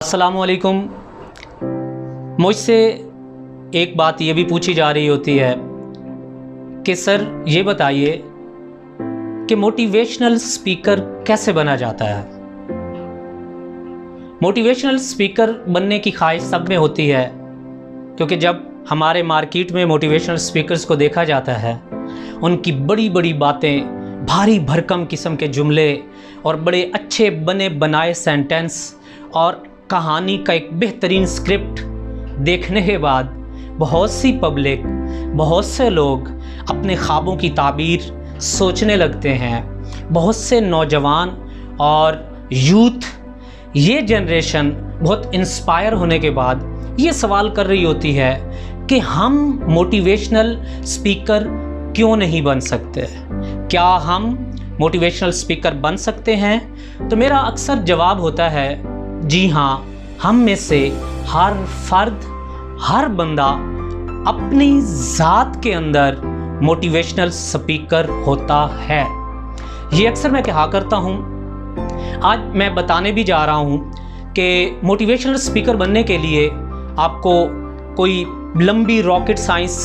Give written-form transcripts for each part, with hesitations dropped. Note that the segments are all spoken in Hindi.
अस्सलामुअलैकुम। मुझसे एक बात ये भी पूछी जा रही होती है कि सर ये बताइए कि मोटिवेशनल स्पीकर कैसे बना जाता है। मोटिवेशनल स्पीकर बनने की ख्वाहिश सब में होती है, क्योंकि जब हमारे मार्केट में मोटिवेशनल स्पीकर्स को देखा जाता है, उनकी बड़ी बड़ी बातें, भारी भरकम किस्म के जुमले और बड़े अच्छे बने बनाए सेंटेंस और कहानी का एक बेहतरीन स्क्रिप्ट देखने के बाद बहुत सी पब्लिक, बहुत से लोग अपने ख्वाबों की ताबीर सोचने लगते हैं। बहुत से नौजवान और यूथ, ये जनरेशन बहुत इंस्पायर होने के बाद ये सवाल कर रही होती है कि हम मोटिवेशनल स्पीकर क्यों नहीं बन सकते, क्या हम मोटिवेशनल स्पीकर बन सकते हैं। तो मेरा अक्सर जवाब होता है, जी हाँ, हम में से हर फर्द, हर बंदा अपनी ज़ात के अंदर मोटिवेशनल स्पीकर होता है। ये अक्सर मैं कहा करता हूँ। आज मैं बताने भी जा रहा हूँ कि मोटिवेशनल स्पीकर बनने के लिए आपको कोई लंबी रॉकेट साइंस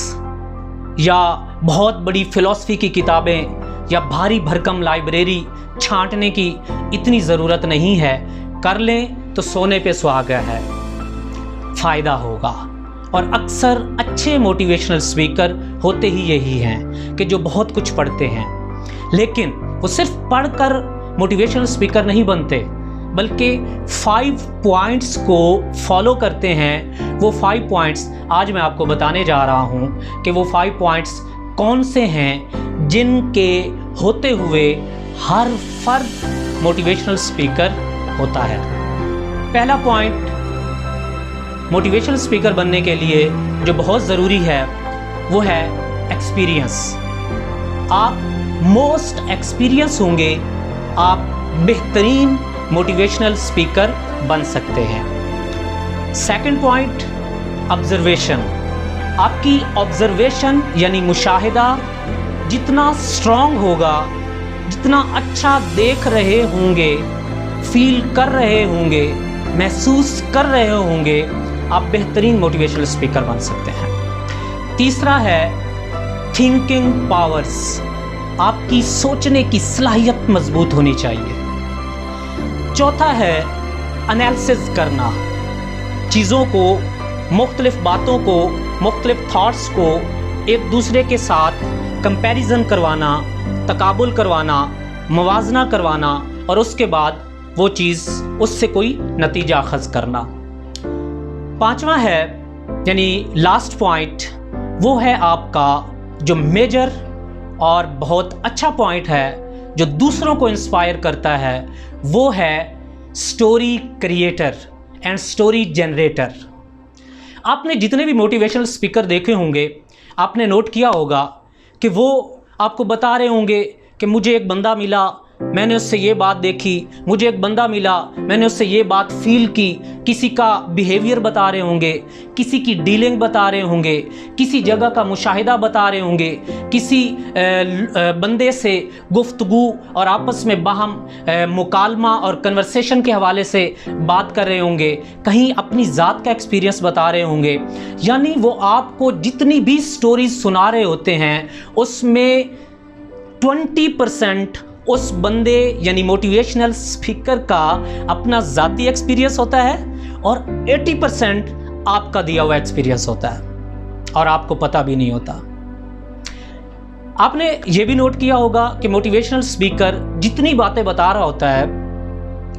या बहुत बड़ी फ़िलॉसफी की किताबें या भारी भरकम लाइब्रेरी छांटने की इतनी ज़रूरत नहीं है। कर लें तो सोने पे सुहागा है, फ़ायदा होगा। और अक्सर अच्छे मोटिवेशनल स्पीकर होते ही यही हैं कि जो बहुत कुछ पढ़ते हैं, लेकिन वो सिर्फ पढ़कर मोटिवेशनल स्पीकर नहीं बनते, बल्कि 5 पॉइंट्स को फॉलो करते हैं। वो 5 पॉइंट्स आज मैं आपको बताने जा रहा हूँ कि वो 5 पॉइंट्स कौन से हैं जिनके होते हुए हर फर्द मोटिवेशनल स्पीकर होता है। पहला पॉइंट, मोटिवेशनल स्पीकर बनने के लिए जो बहुत ज़रूरी है वो है एक्सपीरियंस। आप मोस्ट एक्सपीरियंस होंगे, आप बेहतरीन मोटिवेशनल स्पीकर बन सकते हैं। Second point, observation. आपकी ऑब्जर्वेशन यानी मुशाहिदा जितना स्ट्रॉन्ग होगा, जितना अच्छा देख रहे होंगे, फील कर रहे होंगे, महसूस कर रहे होंगे, आप बेहतरीन मोटिवेशनल स्पीकर बन सकते हैं। तीसरा है थिंकिंग पावर्स। आपकी सोचने की सलाहियत मजबूत होनी चाहिए। चौथा है एनालिसिस करना, चीज़ों को, मुख्तलिफ बातों को, मुख्तलिफ थॉट्स को एक दूसरे के साथ कंपैरिजन करवाना, तकाबुल करवाना, मुवाजना करवाना और उसके बाद वो चीज़, उससे कोई नतीजा अखज़ करना। पांचवा है यानी लास्ट पॉइंट, वो है आपका जो मेजर और बहुत अच्छा पॉइंट है जो दूसरों को इंस्पायर करता है, वो है story creator and story generator. आपने जितने भी मोटिवेशनल स्पीकर देखे होंगे, आपने नोट किया होगा कि वो आपको बता रहे होंगे कि मुझे एक बंदा मिला, मैंने उससे ये बात देखी, मुझे एक बंदा मिला, मैंने उससे ये बात फील की। किसी का बिहेवियर बता रहे होंगे, किसी की डीलिंग बता रहे होंगे, किसी जगह का मुशाहिदा बता रहे होंगे, किसी बंदे से गुफ्तगू और आपस में बाहम मुकालमा और कन्वर्सेशन के हवाले से बात कर रहे होंगे, कहीं अपनी ज़ात का एक्सपीरियंस बता रहे होंगे। यानी वो आपको जितनी भी स्टोरीज सुना रहे होते हैं, उसमें 20% उस बंदे यानी मोटिवेशनल स्पीकर का अपना ज़ाती एक्सपीरियंस होता है और 80% आपका दिया हुआ एक्सपीरियंस होता है और आपको पता भी नहीं होता। आपने ये भी नोट किया होगा कि मोटिवेशनल स्पीकर जितनी बातें बता रहा होता है,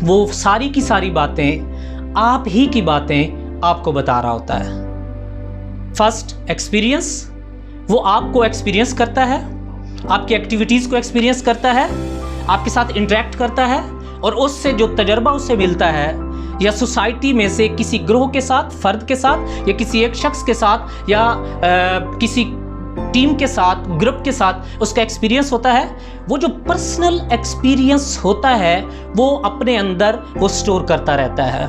वो सारी की सारी बातें, आप ही की बातें आपको बता रहा होता है। First, experience. वो आपको एक्सपीरियंस करता है, आपकी एक्टिविटीज़ को एक्सपीरियंस करता है, आपके साथ इंटरेक्ट करता है और उससे जो तजर्बा उसे मिलता है, या सोसाइटी में से किसी ग्रोह के साथ, फर्द के साथ, या किसी एक शख्स के साथ, या किसी टीम के साथ, ग्रुप के साथ उसका एक्सपीरियंस होता है। वो जो पर्सनल एक्सपीरियंस होता है वो अपने अंदर वो स्टोर करता रहता है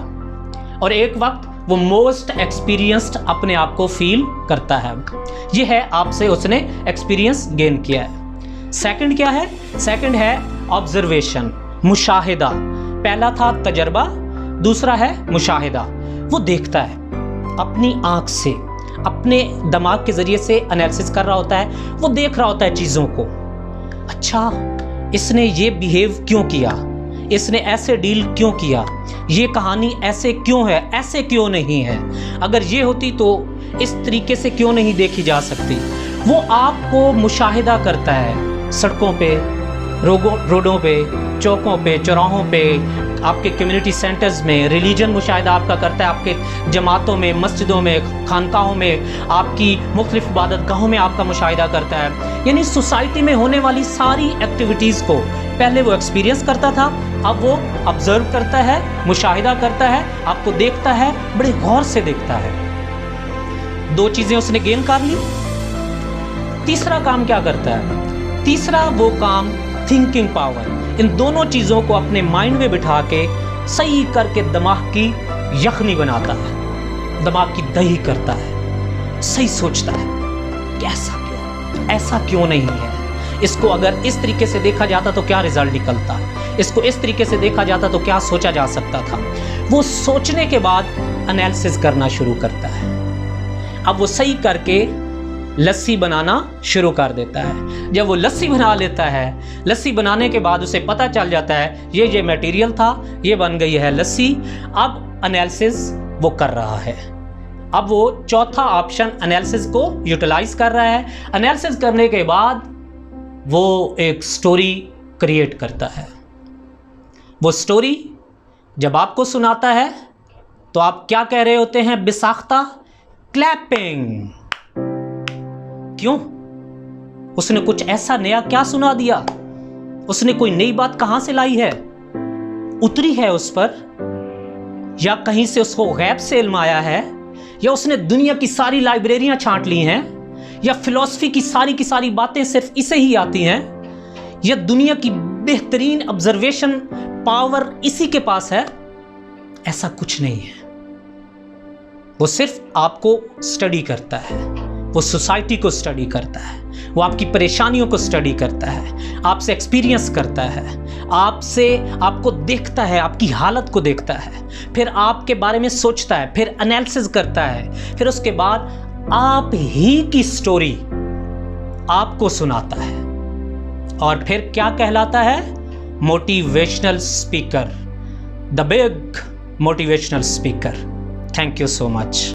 और एक वक्त वो मोस्ट एक्सपीरियंस्ड अपने आप को फील करता है। ये है आपसे उसने एक्सपीरियंस गेन किया है। सेकंड क्या है? सेकंड है ऑब्जर्वेशन, मुशाहिदा। पहला था तजर्बा, दूसरा है मुशाहिदा। वो देखता है अपनी आँख से, अपने दिमाग के ज़रिए से एनालिसिस कर रहा होता है, वो देख रहा होता है चीज़ों को। अच्छा, इसने ये बिहेव क्यों किया, इसने ऐसे डील क्यों किया, ये कहानी ऐसे क्यों है, ऐसे क्यों नहीं है, अगर ये होती तो इस तरीके से क्यों नहीं देखी जा सकती। वो आपको मुशाहिदा करता है सड़कों पे, रोडों पे, चौकों पे, चौराहों पे, आपके कम्युनिटी सेंटर्स में। रिलीजन मुशाहिदा आपका करता है, आपके जमातों में, मस्जिदों में, खानकाहों में, आपकी मुख्तलिफ इबादतगाहों में आपका मुशाहिदा करता है। यानी सोसाइटी में होने वाली सारी एक्टिविटीज़ को पहले वो एक्सपीरियंस करता था, अब वो ऑब्जर्व करता है, मुशाहिदा करता है, आपको देखता है, बड़े गौर से देखता है। 2 चीज़ें उसने गेन कर ली। तीसरा काम क्या करता है? तीसरा वो काम थिंकिंग पावर। इन दोनों चीज़ों को अपने माइंड में बिठा के सही करके दिमाग की यखनी बनाता है, दिमाग की दही करता है, सही सोचता है कि ऐसा क्यों, ऐसा क्यों नहीं है, इसको अगर इस तरीके से देखा जाता तो क्या रिजल्ट निकलता, इसको इस तरीके से देखा जाता तो क्या सोचा जा सकता था। वो सोचने के बाद एनालिसिस करना शुरू करता है। अब वो सही करके लस्सी बनाना शुरू कर देता है। जब वो लस्सी बना लेता है, लस्सी बनाने के बाद उसे पता चल जाता है ये मटेरियल था, ये बन गई है लस्सी। अब एनालिसिस वो कर रहा है। अब वो चौथा ऑप्शन एनालिसिस को यूटिलाइज कर रहा है। एनालिसिस करने के बाद वो एक स्टोरी क्रिएट करता है। वो स्टोरी जब आपको सुनाता है तो आप क्या कह रहे होते हैं? बेसाख्ता क्लैपिंग। क्यों? उसने कुछ ऐसा नया क्या सुना दिया? उसने कोई नई बात कहां से लाई है? उतरी है उस पर, या कहीं से उसको गैब से इल्म आया है, या उसने दुनिया की सारी लाइब्रेरियां छांट ली हैं, या फिलॉसफी की सारी बातें सिर्फ इसे ही आती हैं, या दुनिया की बेहतरीन ऑब्जर्वेशन पावर इसी के पास है? ऐसा कुछ नहीं है। वो सिर्फ आपको स्टडी करता है, वो सोसाइटी को स्टडी करता है, वो आपकी परेशानियों को स्टडी करता है, आपसे एक्सपीरियंस करता है, आपको देखता है, आपकी हालत को देखता है, फिर आपके बारे में सोचता है, फिर एनालिसिस करता है, फिर उसके बाद आप ही की स्टोरी आपको सुनाता है। और फिर क्या कहलाता है? Motivational speaker, the big motivational speaker. Thank you so much.